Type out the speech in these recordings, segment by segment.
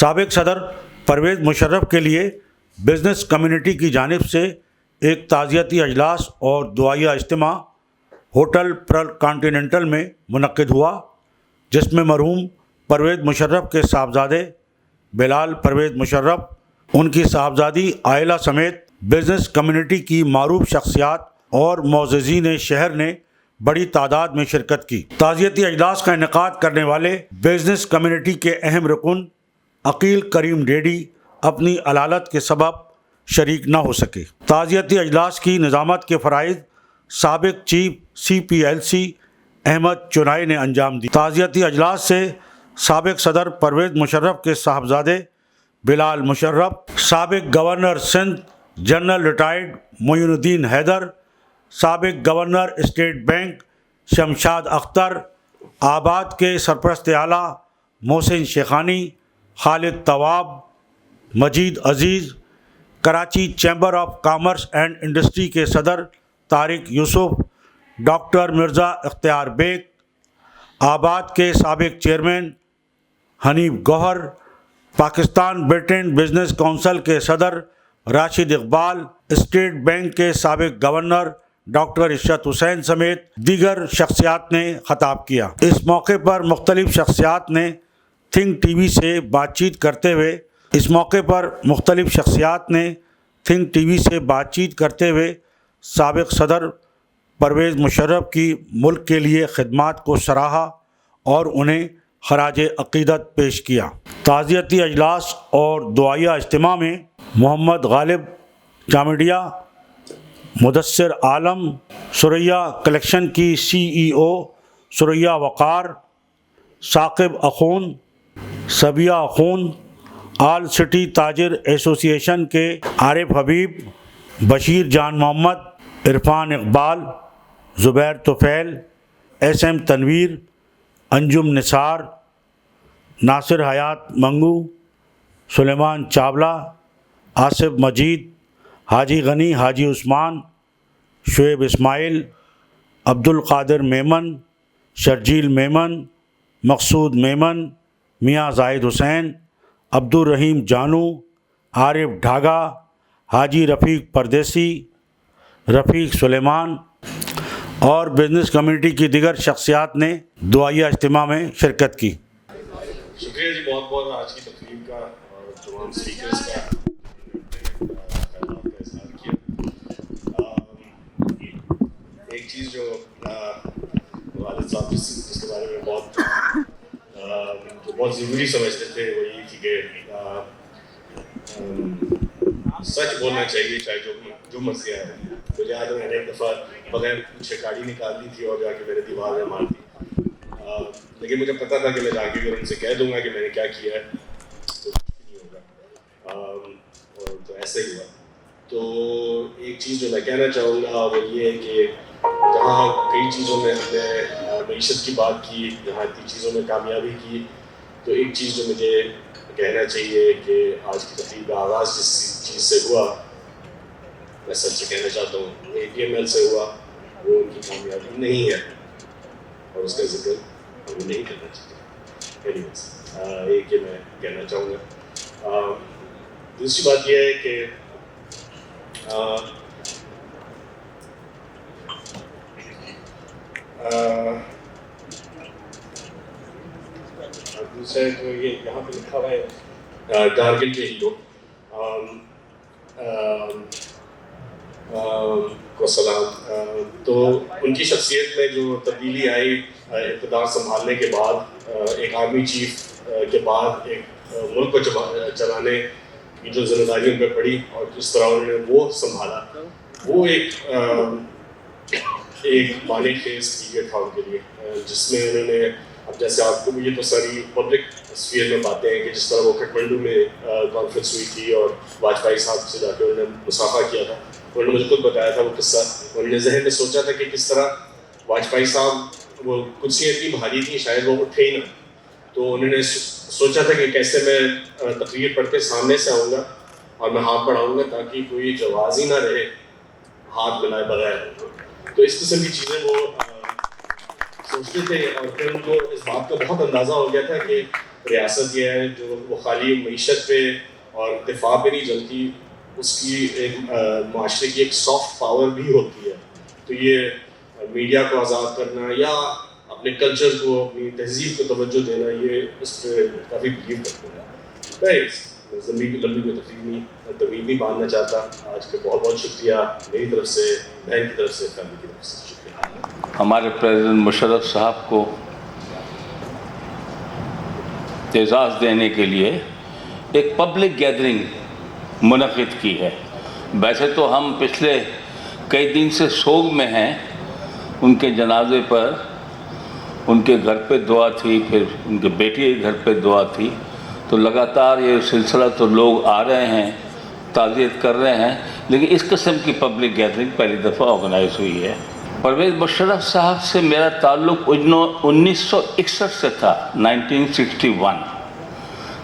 سابق صدر پرویز مشرف کے لیے بزنس کمیونٹی کی جانب سے ایک تعزیتی اجلاس اور دعائیہ اجتماع ہوٹل پرل کانٹیننٹل میں منعقد ہوا، جس میں مرحوم پرویز مشرف کے صاحبزادے بلال پرویز مشرف، ان کی صاحبزادی عائلہ سمیت بزنس کمیونٹی کی معروف شخصیات اور معززین شہر نے بڑی تعداد میں شرکت کی۔ تعزیتی اجلاس کا انعقاد کرنے والے بزنس کمیونٹی کے اہم رکن عقیل کریم ڈیڈی اپنی علالت کے سبب شریک نہ ہو سکے۔ تعزیتی اجلاس کی نظامت کے فرائض سابق چیف CPLC احمد چنائی نے انجام دی۔ تعزیتی اجلاس سے سابق صدر پرویز مشرف کے صاحبزادے بلال مشرف، سابق governor Sindh general retired Moin uddin Haider, سابق governor state bank Shamshad Akhtar, آباد کے سرپرست اعلیٰ Mohsin Shaikhani, Khalid Tawab, Majeed Aziz, Karachi chamber of commerce and industry کے صدر طارق یوسف، ڈاکٹر مرزا اختیار بیگ، آباد کے سابق چیئرمین حنیف گوہر، پاکستان برٹن بزنس کونسل کے صدر راشد اقبال، اسٹیٹ بینک کے سابق گورنر ڈاکٹر عشرت حسین سمیت دیگر شخصیات نے خطاب کیا۔ اس موقع پر مختلف شخصیات نے تھنک ٹی وی سے بات چیت کرتے ہوئے سابق صدر پرویز مشرف کی ملک کے لیے خدمات کو سراہا اور انہیں خراج عقیدت پیش کیا۔ تعزیتی اجلاس اور دعائیہ اجتماع میں محمد غالب چامڈیا، مدثر عالم، ثریا کلیکشن کی CEO ثریا وقار، ثاقب اخون، صبیہ اخون، آل سٹی تاجر ایسوسی ایشن کے عارف حبیب، بشیر جان محمد، عرفان اقبال، زبیر طفیل، SM تنویر، انجم نثار، ناصر حیات منگو، سلیمان چاولہ، آصف مجید، حاجی غنی حاجی عثمان، شعیب اسماعیل، عبد القادر میمن، شرجیل میمن، مقصود میمن، میاں زاہد حسین، عبد الرحیم جانو، عارف ڈھاگا، حاجی رفیق پردیسی، رفیق سلیمان اور بزنس کمیونٹی کی دیگر شخصیات نے دعائیہ اجتماع میں شرکت کی۔ شکریہ جی بہت بہت آج کی تقریب کا اور تمام اسپیکرز کا خیالات کا اظہار کیا۔ ایک چیز جو والد صاحب جس کے بارے میں بہت ضروری سمجھتے تھے وہ یہ تھی کہ سچ بولنا چاہیے چاہے جو مرضی آئے۔ مجھے یاد ہے میں نے ایک دفعہ بغیر پوچھے گاڑی نکال لی تھی اور جا کے میرے دیوار میں مار دی، لیکن مجھے پتا تھا کہ میں جا کے اگر ان سے کہہ دوں گا کہ میں نے کیا کیا ہے تو کچھ نہیں ہوگا، اور تو ایسا ہی ہوا۔ تو ایک چیز جو میں کہنا چاہوں گا وہ یہ ہے کہ جہاں کئی چیزوں میں ہم نے معیشت کی بات کی، جہاں اتنی چیزوں میں کامیابی کی، تو ایک چیز جو مجھے کہنا چاہیے کہ آج کی تقریب کا آغاز جس چیز سے ہوا میں سچ سے کہنا چاہتا ہوں APML سے ہوا، وہ ان کی کامیابی نہیں ہے اور اس کا ذکر ہمیں نہیں کرنا چاہیے۔ ایک یہ میں کہنا چاہوں گا۔ دوسری بات یہ ہے کہ دوسرا تو یہ یہاں پہ لکھا ہوا ہے کارگل کے ہیرو کو سلام۔ تو ان کی شخصیت میں جو تبدیلی آئی اقتدار سنبھالنے کے بعد، ایک آرمی چیف کے بعد ایک ملک کو چلانے کی جو ذمہ داری ان پہ پڑی اور جس طرح انہوں نے وہ سنبھالا، وہ ایک مانے خیز پیریڈ تھا ان کے لیے، جس میں انہوں نے اب جیسے آپ کو یہ تو ساری پبلک اسفیئر میں باتیں ہیں کہ جس طرح وہ کھٹمنڈو میں کانفرنس ہوئی تھی اور واجپئی صاحب سے جا کے انہوں نے مصافحہ کیا تھا، انہوں نے مجھے خود بتایا تھا وہ قصہ۔ انہوں نے ذہن میں سوچا تھا کہ کس طرح واجپئی صاحب، وہ کرسیاں اتنی بھاری تھیں شاید وہ اٹھے ہی نہ، تو انہوں نے سوچا تھا کہ کیسے میں تقریر پڑھ کے سامنے سے آؤں گا اور میں ہاتھ بڑھاؤں گا تاکہ کوئی جواز ہی نہ رہے ہاتھ ملائے بغیر۔ تو اس قسم کی چیزیں وہ سوچتے تھے، اور پھر ان کو اس بات کا بہت اندازہ ہو گیا تھا کہ ریاست یہ ہے جو وہ خالی معیشت پہ اور دفاع پہ نہیں چلتی، اس کی ایک معاشرے کی ایک سافٹ پاور بھی ہوتی ہے. تو یہ میڈیا کو آزاد کرنا یا اپنے کلچر کو، اپنی تہذیب کو توجہ دینا، یہ اس پہ کافی بلیو کرتے ہیں. میں لمبی میں تفریح نہیں باندھنا چاہتا. آج کے بہت بہت شکریہ میری طرف سے، بہن کی طرف سے، فیملی کی طرف سے. شکریہ. ہمارے پریزیڈنٹ مشرف صاحب کو اعزاز دینے کے لیے ایک پبلک گیدرنگ منعقد کی ہے. ویسے تو ہم پچھلے کئی دن سے سوگ میں ہیں. ان کے جنازے پر ان کے گھر پہ دعا تھی، پھر ان کے بیٹی کے گھر پہ دعا تھی، تو لگاتار یہ سلسلہ تو لوگ آ رہے ہیں، تعزیت کر رہے ہیں، لیکن اس قسم کی پبلک گیدرنگ پہلی دفعہ آرگنائز ہوئی ہے. پرویز مشرف صاحب سے میرا تعلق 1961 سے تھا، 1961،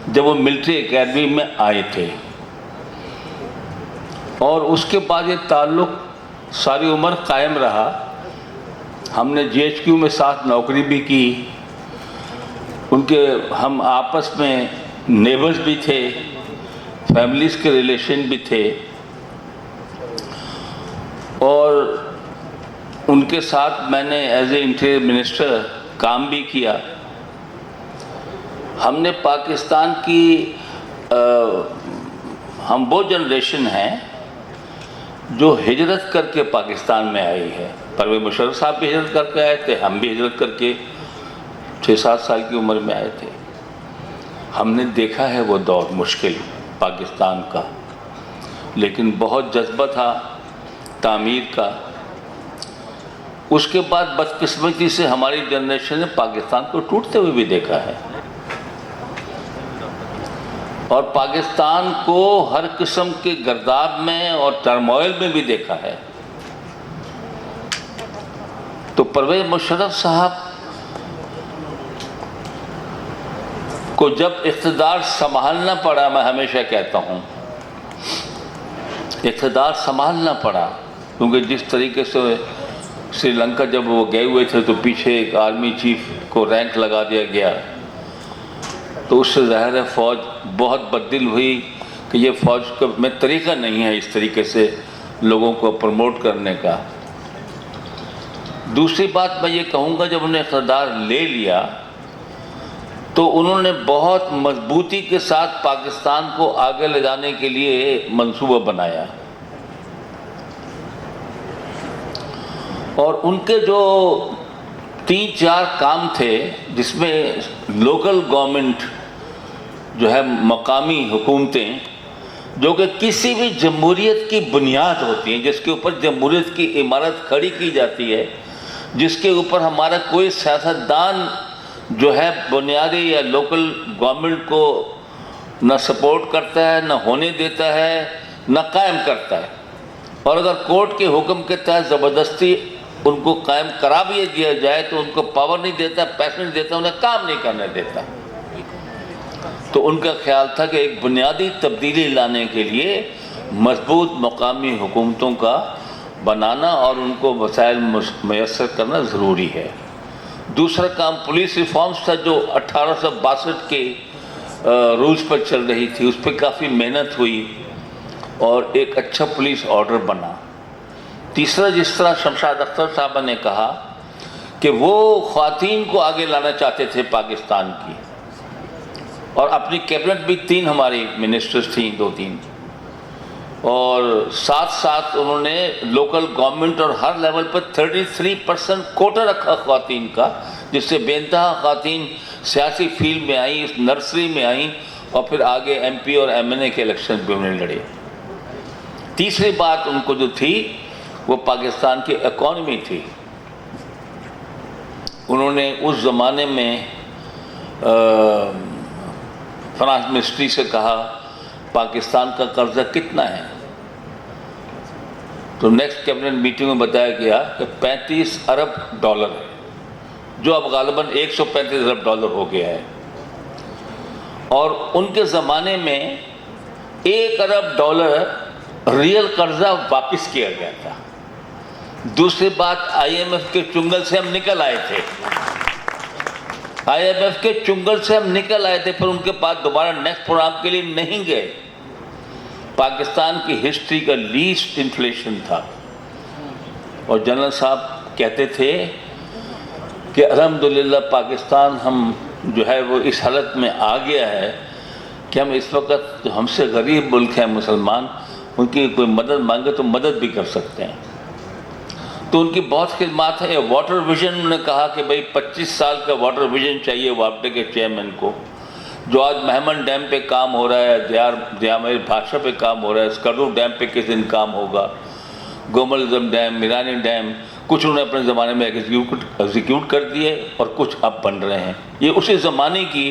جب وہ ملٹری اکیڈمی میں آئے تھے، اور اس کے بعد یہ تعلق ساری عمر قائم رہا. ہم نے جی ایچ کیو میں ساتھ نوکری بھی کی. ہم آپس میں نیبرز بھی تھے، فیملیز کے ریلیشن بھی تھے، اور ان کے ساتھ میں نے ایز اے انٹیریئر منسٹر کام بھی کیا. ہم نے پاکستان کی ہم وہ جنریشن ہیں جو ہجرت کر کے پاکستان میں آئی ہے. پرویز مشرف صاحب بھی ہجرت کر کے آئے تھے، ہم بھی ہجرت کر کے 6-7 سال کی عمر میں آئے تھے. ہم نے دیکھا ہے وہ دور مشکل پاکستان کا، لیکن بہت جذبہ تھا تعمیر کا. اس کے بعد بدقسمتی سے ہماری جنریشن نے پاکستان کو ٹوٹتے ہوئے بھی دیکھا ہے، اور پاکستان کو ہر قسم کے گرداب میں اور ٹرموئل میں بھی دیکھا ہے. تو پرویز مشرف صاحب کو جب اقتدار سنبھالنا پڑا، میں ہمیشہ کہتا ہوں اقتدار سنبھالنا پڑا، کیونکہ جس طریقے سے سری لنکا جب وہ گئے ہوئے تھے تو پیچھے ایک آرمی چیف کو رینک لگا دیا گیا، تو اس سے ظاہر ہے فوج بہت بددل ہوئی کہ یہ فوج میں طریقہ نہیں ہے اس طریقے سے لوگوں کو پروموٹ کرنے کا. دوسری بات میں یہ کہوں گا، جب انہوں نے اقتدار لے لیا تو انہوں نے بہت مضبوطی کے ساتھ پاکستان کو آگے لے جانے کے لیے منصوبہ بنایا، اور ان کے جو 3-4 کام تھے جس میں لوکل گورنمنٹ جو ہے، مقامی حکومتیں جو کہ کسی بھی جمہوریت کی بنیاد ہوتی ہیں، جس کے اوپر جمہوریت کی عمارت کھڑی کی جاتی ہے، جس کے اوپر ہمارا کوئی سیاستدان جو ہے بنیادی یا لوکل گورنمنٹ کو نہ سپورٹ کرتا ہے، نہ ہونے دیتا ہے، نہ قائم کرتا ہے، اور اگر کورٹ کے حکم کے تحت زبردستی ان کو قائم کرا بھی دیا جائے تو ان کو پاور نہیں دیتا، پیسے نہیں دیتا، انہیں کام نہیں کرنے دیتا. تو ان کا خیال تھا کہ ایک بنیادی تبدیلی لانے کے لیے مضبوط مقامی حکومتوں کا بنانا اور ان کو وسائل میسر کرنا ضروری ہے. دوسرا کام پولیس ریفارمز تھا جو 1862 کے رولز پر چل رہی تھی، اس پہ کافی محنت ہوئی اور ایک اچھا پولیس آرڈر بنا. تیسرا، جس طرح شمشاد اختر صاحبہ نے کہا کہ وہ خواتین کو آگے لانا چاہتے تھے پاکستان کی، اور اپنی کیبنٹ بھی 3 ہماری منسٹرز تھیں، 2-3، اور ساتھ ساتھ انہوں نے لوکل گورنمنٹ اور ہر لیول پر 33% کوٹا رکھا خواتین کا، جس سے بے انتہا خواتین سیاسی فیلڈ میں آئیں، اس نرسری میں آئیں، اور پھر آگے ایم پی اور ایم این اے کے الیکشن پہ انہوں نے لڑے. تیسری بات ان کو جو تھی وہ پاکستان کی اکانومی تھی. انہوں نے اس زمانے میں فنانس منسٹری سے کہا پاکستان کا قرضہ کتنا ہے، تو نیکسٹ کیبنٹ میٹنگ میں بتایا گیا کہ $35 ارب ہے، جو اب غالباً $135 ارب ہو گیا ہے. اور ان کے زمانے میں $1 ارب ریئل قرضہ واپس کیا گیا تھا. دوسری بات، آئی ایم ایف کے چنگل سے ہم نکل آئے تھے. IMF کے چنگل سے ہم نکل آئے تھے، پھر ان کے بعد دوبارہ نیکسٹ پروگرام کے لیے نہیں گئے. پاکستان کی ہسٹری کا لیسٹ انفلیشن تھا، اور جنرل صاحب کہتے تھے کہ الحمدللہ پاکستان ہم جو ہے وہ اس حالت میں آ گیا ہے کہ ہم اس وقت ہم سے غریب ملک ہیں مسلمان، ان کی کوئی مدد مانگے تو مدد بھی کر سکتے ہیں. تو ان کی بہت خدمات ہیں. واٹر ویژن انہوں نے کہا کہ بھئی 25 سال کا واٹر ویژن چاہیے واپڈے کے چیئرمین کو. جو آج مہمن ڈیم پہ کام ہو رہا ہے، دیامیر بھاشا پہ کام ہو رہا ہے، اسکردو ڈیم پہ کس دن کام ہوگا، گوملزم ڈیم، میرانی ڈیم، کچھ انہوں نے اپنے زمانے میں ایگزیکیوٹ کر دیے اور کچھ اب بن رہے ہیں. یہ اسی زمانے کی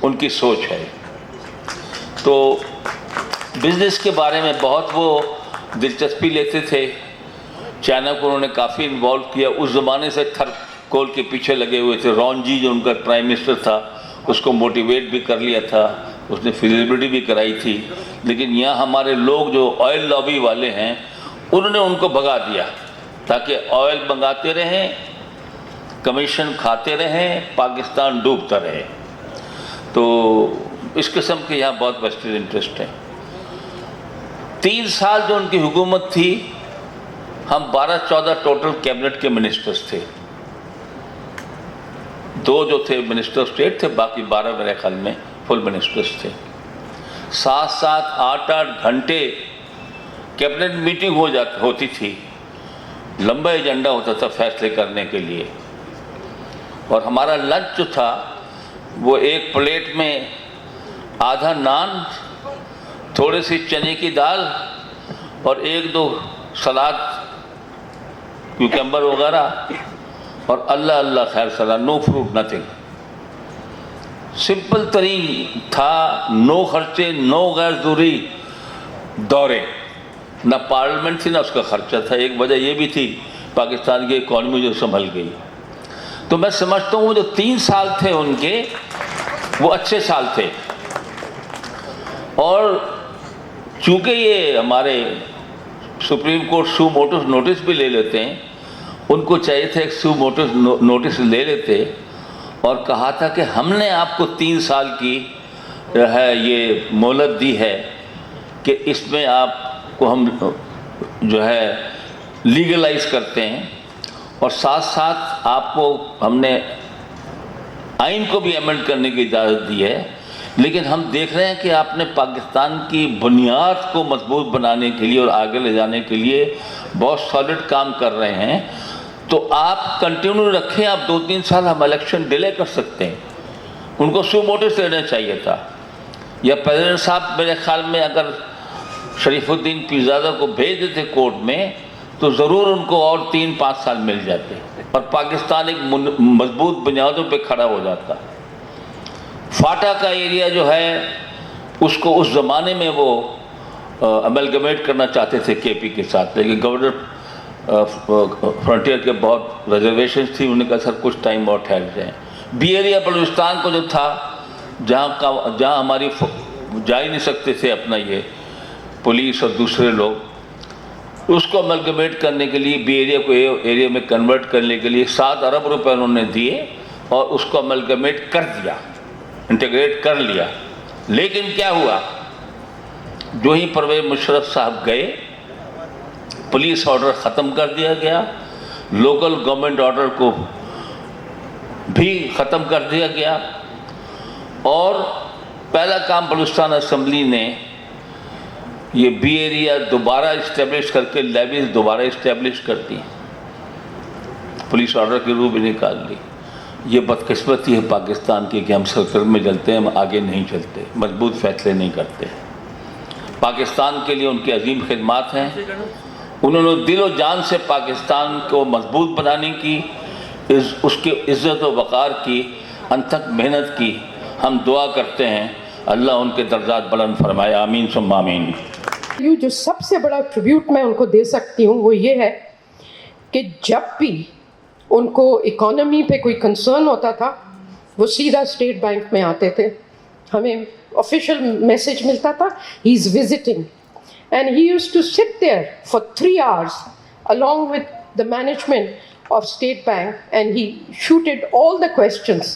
ان کی سوچ ہے. تو بزنس کے بارے میں بہت وہ دلچسپی لیتے تھے. چائنا کو انہوں نے کافی انوالو کیا. اس زمانے سے تھر کول کے پیچھے لگے ہوئے تھے. رون جی جو ان کا پرائم منسٹر تھا اس کو موٹیویٹ بھی کر لیا تھا، اس نے فیزیبلٹی بھی کرائی تھی. لیکن یہاں ہمارے لوگ جو آئل لابی والے ہیں انہوں نے ان کو بھگا دیا تاکہ آئل منگاتے رہیں، کمیشن کھاتے رہیں، پاکستان ڈوبتا رہے. تو اس قسم کے یہاں بہت ویسٹڈ انٹرسٹ ہیں. 3 سال جو ان کی حکومت تھی، ہم 12-14 ٹوٹل کیبنٹ کے منسٹرز تھے. 2 جو تھے منسٹر اسٹیٹ تھے، باقی 12 میرے خیال میں فل منسٹرز تھے. 7-7 8-8 گھنٹے کیبنٹ میٹنگ ہوتی تھی. لمبا ایجنڈا ہوتا تھا فیصلے کرنے کے لیے. اور ہمارا لنچ جو تھا وہ ایک پلیٹ میں آدھا نان، تھوڑی سی چنے کی دال اور 1-2 سلاد، کیوکمبر وغیرہ، اور اللہ خیر سلام، نو فروٹ نتھنگ. سمپل ترین تھا، نو خرچے، نو غیر ضروری دورے. نہ پارلیمنٹ تھی نہ اس کا خرچہ تھا. ایک وجہ یہ بھی تھی پاکستان کی اکانومی جو سنبھل گئی. تو میں سمجھتا ہوں وہ جو 3 سال تھے ان کے، وہ اچھے سال تھے. اور چونکہ یہ ہمارے سپریم کورٹ سو موٹس نوٹس بھی لے لیتے ہیں، ان کو چاہیے تھا ایک سو موٹس نوٹس لے لیتے اور کہا تھا کہ ہم نے آپ کو 3 سال کی ہے یہ مہلت دی ہے کہ اس میں آپ کو ہم جو ہے لیگلائز کرتے ہیں، اور ساتھ ساتھ آپ کو ہم نے آئین کو بھی ایمنڈ کرنے کی اجازت دی ہے. لیکن ہم دیکھ رہے ہیں کہ آپ نے پاکستان کی بنیاد کو مضبوط بنانے کے لیے اور آگے لے جانے کے لیے بہت سالڈ کام کر رہے ہیں، تو آپ کنٹینیو رکھیں. آپ 2-3 سال ہم الیکشن ڈیلے کر سکتے ہیں. ان کو سو موٹس دینا چاہیے تھا. یا پریزیڈنٹ صاحب میرے خیال میں اگر شریف الدین پیرزادہ کو بھیج دیتے کورٹ میں تو ضرور ان کو اور 3-5 سال مل جاتے اور پاکستان ایک مضبوط بنیادوں پہ کھڑا ہو جاتا. فاٹا کا ایریا جو ہے اس کو اس زمانے میں وہ املگمیٹ کرنا چاہتے تھے کے پی کے ساتھ، لیکن گورنر فرنٹیئر کے بہت ریزرویشنز تھی. انہوں نے کہا سر کچھ ٹائم اور ٹھہر جائیں. بی ایریا بلوچستان کو جو تھا جہاں ہماری جا ہی نہیں سکتے تھے اپنا یہ پولیس اور دوسرے لوگ، اس کو املگمیٹ کرنے کے لیے بی ایریا کو ایریا میں کنورٹ کرنے کے لیے 7 ارب روپے انہوں نے دیے اور اس کو املگمیٹ کر دیا، انٹیگریٹ کر لیا. لیکن کیا ہوا، جو ہی پرویز مشرف صاحب گئے پولیس آرڈر ختم کر دیا گیا، لوکل گورنمنٹ آرڈر کو بھی ختم کر دیا گیا، اور پہلا کام بلوچستان اسمبلی نے یہ بی ایریا دوبارہ اسٹیبلش کر کے لیویز دوبارہ اسٹیبلش کر دی، پولیس آرڈر کی روح بھی نکال لی. یہ بدقسمتی ہے پاکستان کی کہ ہم سرکرم میں چلتے ہیں، ہم آگے نہیں چلتے، مضبوط فیصلے نہیں کرتے. پاکستان کے لیے ان کی عظیم خدمات ہیں. انہوں نے دل و جان سے پاکستان کو مضبوط بنانے کی، اس کی عزت و وقار کی انتھک محنت کی. ہم دعا کرتے ہیں اللہ ان کے درجات بلند فرمائے. آمین ثم آمین. جو سب سے بڑا ٹریبیوٹ میں ان کو دے سکتی ہوں وہ یہ ہے کہ جب بھی ان کو اکانومی پہ کوئی کنسرن ہوتا تھا وہ سیدھا اسٹیٹ بینک میں آتے تھے. ہمیں آفیشیل میسیج ملتا تھا he is visiting and he use to sit there for 3 hours along with the management of State Bank and he shooted all the questions.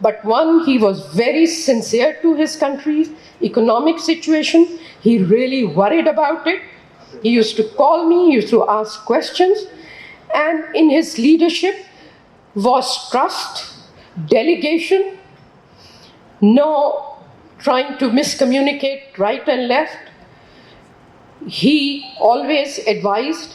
but one, he was very sincere to his country's economic situation. He really worried about it. He used to call me, he used to ask questions, and in his leadership was trust, delegation, no trying to miscommunicate right and left. He always advised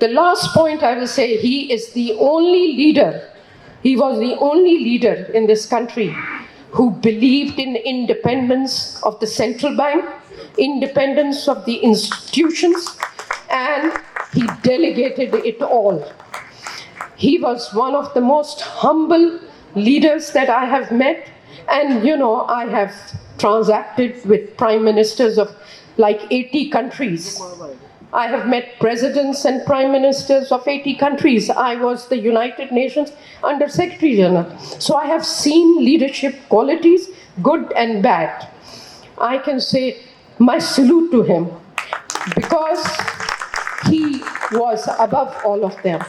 The last point I will say, he is the only leader, he was the only leader in this country who believed in independence of the central bank, independence of the institutions, and he delegated it all. He was one of the most humble leaders that I have met. And you know, I have transacted with prime ministers of like 80 countries. I have met presidents and prime ministers of 80 countries. I was the United Nations Under Secretary General. So I have seen leadership qualities, good and bad. I can say my salute to him because he was above all of them.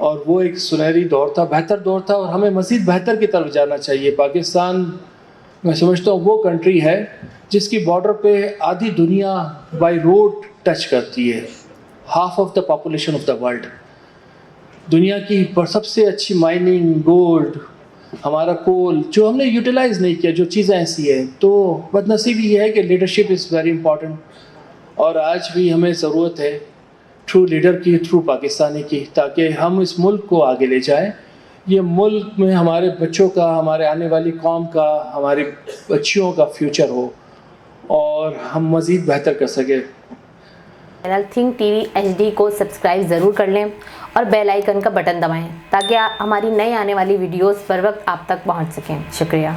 اور وہ ایک سنہری دور تھا، بہتر دور تھا، اور ہمیں مزید بہتر کی طرف جانا چاہیے. پاکستان میں سمجھتا ہوں وہ کنٹری ہے جس کی بارڈر پہ آدھی دنیا بائی روڈ ٹچ کرتی ہے، half of the population of the world. دنیا کی سب سے اچھی مائننگ، گولڈ، ہمارا کول جو ہم نے یوٹیلائز نہیں کیا، جو چیزیں ایسی ہیں. تو بد نصیبی یہ ہے کہ لیڈرشپ از ویری امپورٹنٹ، اور آج بھی ہمیں ضرورت ہے ٹرو لیڈر کی، تھرو پاکستانی کی، تاکہ ہم اس ملک کو آگے لے جائیں. یہ ملک میں ہمارے بچوں کا، ہمارے آنے والی قوم کا، ہماری بچیوں کا فیوچر ہو اور ہم مزید بہتر کر سکیں. Channel think T V HD کو سبسکرائب ضرور کر لیں اور بیل آئیکن کا بٹن دبائیں تاکہ ہماری نئی آنے والی ویڈیوز پر وقت آپ تک پہنچ سکیں. شکریہ.